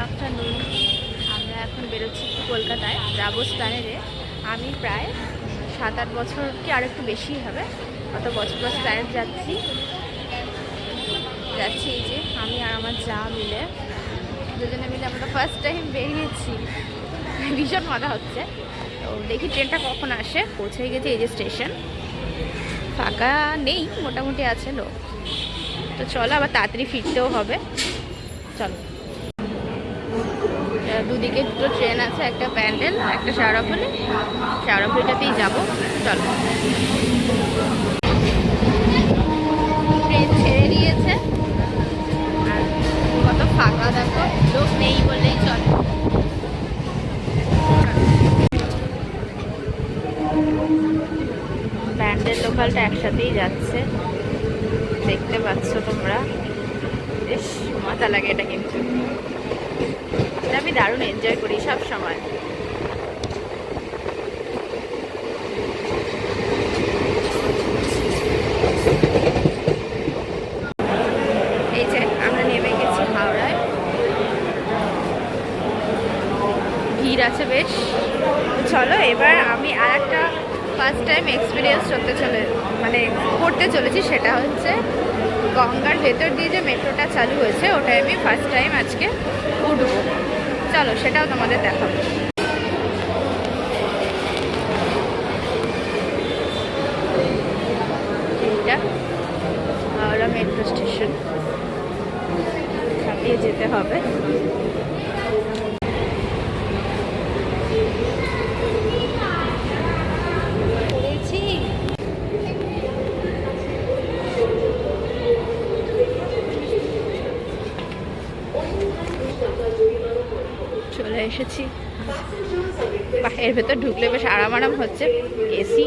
Afternoon. আমরা এখন বেরোচ্ছি কলকাতায়, যাবো স্প্ল্যানেডে। আমি প্রায় 7-8 বছর কি আর একটু বেশি হবে, অত বছর পর স্প্ল্যানেড যাচ্ছি। এই যে আমি আর আমার যা মিলে, দুজনে মিলে আমরা ফার্স্ট টাইম বেরিয়েছি। ভীষণ মজা হচ্ছে। তো দেখি ট্রেনটা কখন আসে। পৌঁছে গেছে, এই যে স্টেশন। ফাঁকা নেই, মোটামুটি আছে লোক। তো চলো, আবার তাড়াতাড়ি ফিরতেও হবে। চলো, দুদিকে দুটো ট্রেন আছে, একটা প্যান্ডেল আর একটা শেওড়াফুলি। শেওড়াফুলিটাতেই যাবো। চলো, ট্রেন ছেড়ে দিয়েছে আর কত ফাঁকা দেখো, লোক নেই বললেই চলো। প্যান্ডেল লোকালটা একসাথেই যাচ্ছে, দেখতে পাচ্ছ তোমরা। বেশ মজা লাগে এটা, কিন্তু এটা আমি দারুণ এনজয় করি সব সময়। এই যে আমরা নেমে গেছি হাওড়ায়, ভিড় আছে বেশ। চলো, এবার আমি আর একটা ফার্স্ট টাইম এক্সপিরিয়েন্স করতে চলেছি। সেটা হচ্ছে গঙ্গার ভেতর দিয়ে যে মেট্রোটা চালু হয়েছে, ওটাই আমি ফার্স্ট টাইম আজকে উঠবো। চলো, সেটাও তোমাদের দেখাবো। এইটা হাওড়া মেট্রো স্টেশন, চালিয়ে যেতে হবে। চলে এসেছি। এর ভেতর ঢুকলে বেশ আরাম হচ্ছে, এসি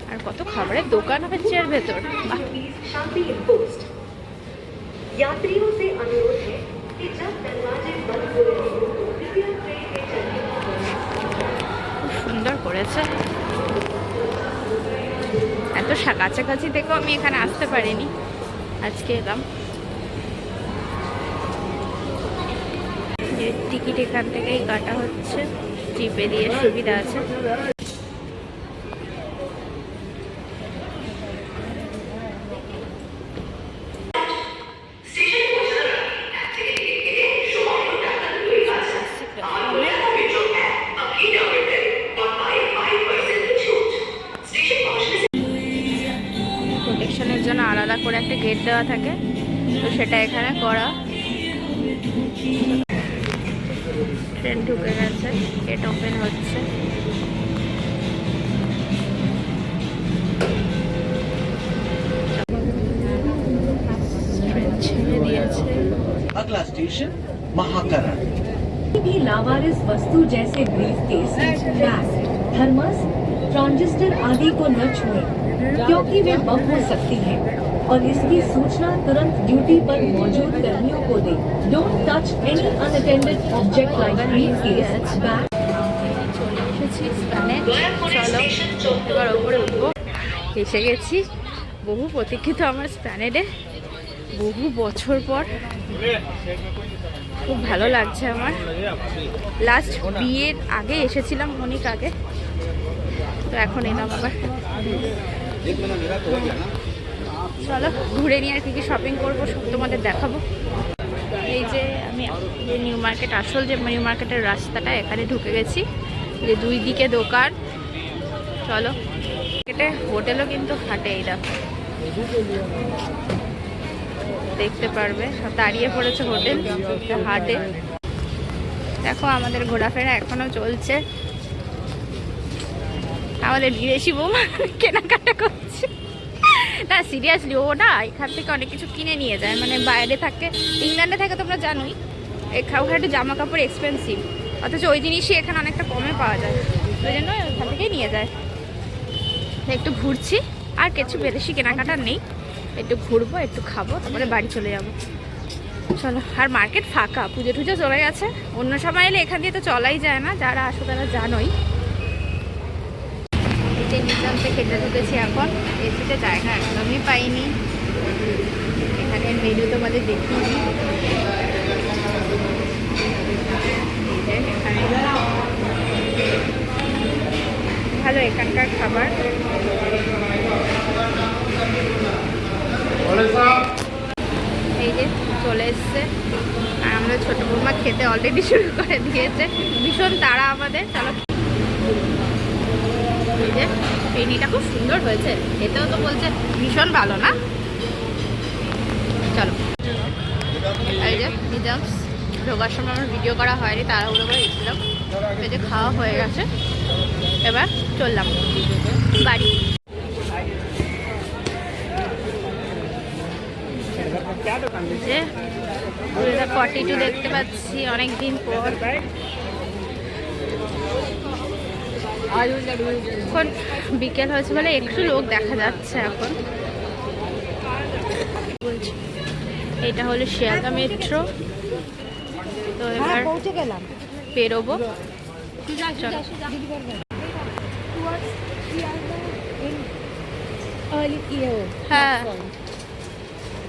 আর কত খাবারের দোকান হচ্ছে এর ভেতর। খুব সুন্দর করেছে। এত কাছাকাছি থেকেও আমি এখানে আসতে পারিনি, আজকে এলাম। টিকিট এখান থেকেই কাটা হচ্ছে, জিপে দিয়ে সুবিধা আছে। প্রোটেকশনের জন্য আলাদা করে একটা গেট দেওয়া থাকে, তো সেটা এখানে করা। ট্রেন ঢুকে গেছে, গেট ওপেন হচ্ছে। ট্রেন ছেড়ে দিয়েছে। अगला स्टेशन महाकरण। भी लावारिस वस्तु जैसे ब्रीफकेस, बैग, थर्मस, ट्रांजिस्टर आदि को न छुएं, क्योंकि वे बम हो सकती हैं और इसकी सूचना तुरंत ड्यूटी पर मौजूद कर्मियों को दें। Don't touch any unattended object like briefcase, bag. চলো, এবার ওপরে উঠবো। এসে গেছি বহু প্রতীক্ষিত আমার স্প্ল্যানেডে, বহু বছর পর। খুব ভালো লাগছে আমার। লাস্ট বিয়ের আগে এসেছিলাম, অনেক আগে, তো এখন এলাম আবার। চলো, ঘুরে নিয়ে আর কি শপিং করবো সব তোমাদের দেখাবো। এই যে আমি নিউ মার্কেট, আসল যে নিউ মার্কেটের রাস্তাটা, এখানে ঢুকে গেছি। যে দুই দিকে দোকান। চলো, এটা হোটেলও কিন্তু হাটে, এই দেখো দেখতে পারবে, সব দাঁড়িয়ে পড়েছে হোটেল হাটে। দেখো আমাদের ঘোরাফেরা এখনো চলছে। আমাদের বিদেশি বৌমা কেনাকাটা করছে। না সিরিয়াসলি, ও না এখান থেকে অনেক কিছু কিনে নিয়ে যায়, মানে বাইরে থাকে, ইংল্যান্ডে থাকে তোমরা জানোই, ওখানে একটু জামা কাপড় এক্সপেন্সিভ, অথচ ওই জিনিসই এখানে অনেকটা কমে পাওয়া যায়, ওই জন্য ওখান থেকেই নিয়ে যায়। একটু ঘুরছি, আর কিছু বেশি কেনাকাটা নেই, একটু ঘুরবো, একটু খাবো, তারপরে বাড়ি চলে যাবো। চলো, আর মার্কেট ফাঁকা, পুজো টুজো চলে গেছে। অন্য সময় এলে এখান দিয়ে তো চলাই যায় না, যারা আসো তারা জানোই। নিচে খেতে ঢুকেছি এখন, এসিতে জায়গা একদমই পাইনি। এখানে মেনু তোমাদের দেখিয়ে এখানে ভালো এখানকার খাবার। এই যে চলে এসছে আর আমাদের ছোট বৌমা খেতে অলরেডি শুরু করে দিয়েছে, ভীষণ তাড়া আমাদের। চলো, এই যে পেনিটা খুব সুন্দর হয়েছে, এতেও তো বলছে ভীষণ ভালো না। চলো, এই যে নিজামস ঢোকার সময় আমার ভিডিও করা হয়নি, তাড়াহুড়ো করে গেছিলাম। এই যে খাওয়া হয়ে গেছে, এবার চললাম বাড়ি। যে 42 দেখতে পাচ্ছি অনেকদিন পর। এখন বিকেল হয়েছে বলে একটু লোক দেখা যাচ্ছে এখন। বলছি এটা হলো শিয়ালদা মেট্রো, তো এবার পৌঁছে গেলাম, বেরোবো। হ্যাঁ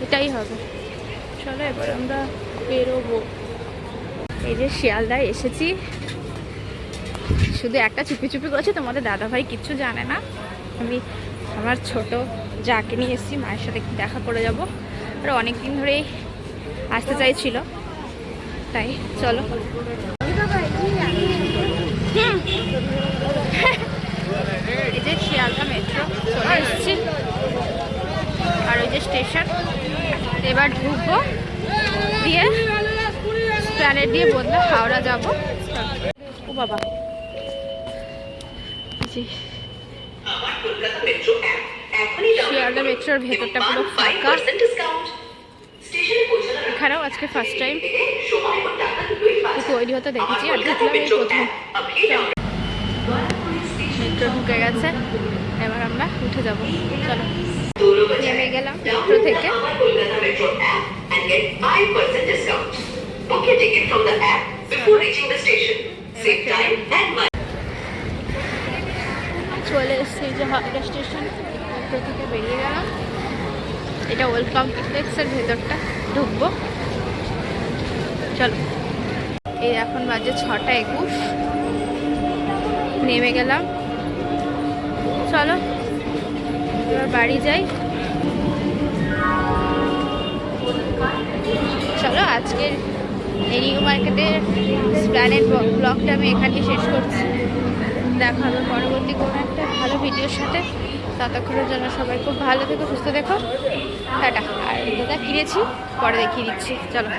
এটাই হবে। চলো এবার আমরা বেরোবো। এই যে শিয়ালদায় এসেছি, শুধু একটা চুপি চুপি করছে, তোমাদের দাদাভাই কিচ্ছু জানে না। আমি আমার ছোট যাকে নিয়ে এসেছি, মায়ের সাথে দেখা করে যাব। আর অনেক দিন ধরেই আসতে চাইছিল, তাই চলো। এই যে শিয়ালদা মেট্রো চলে এসেছি, আর ওই যে স্টেশন। এবার ঢুকবো, দিয়ে প্ল্যানেট দিয়ে বদলে হাওড়া যাবো। ও বাবা, শিয়ালদা মেট্রোর ভেতরটা পুরো ফাঁকা। এখানেও আজকে ফার্স্ট টাইম তৈরি হতে দেখেছি, আর ঢুকলাম এই প্রথম। মেট্রো ঢুকে গেছে, এবার আমরা উঠে যাব। চলো, নেমে গেলাম মেট্রো থেকে। চলে এসেছি যে হাওড়া স্টেশন, মেট্রো থেকে বেরিয়ে গেলাম। এটা ওয়েলকাম কমপ্লেক্সের ভেতরটা, ঢুকবো। চলো, এই এখন বাজে 6:21, নেমে গেলাম। চলো এবার বাড়ি যাই। চলো, আজকের নিউ মার্কেটের প্ল্যানেট ব্লগটা আমি এখানে শেষ করছি। দেখা হবে পরবর্তী কোনো একটা ভালো ভিডিওর সাথে। ততক্ষণের জন্য সবাই খুব ভালো থেকো, সুস্থ দেখো, টাটা। আর যেটা কিনেছি পরে দেখিয়ে দিচ্ছি, চলো।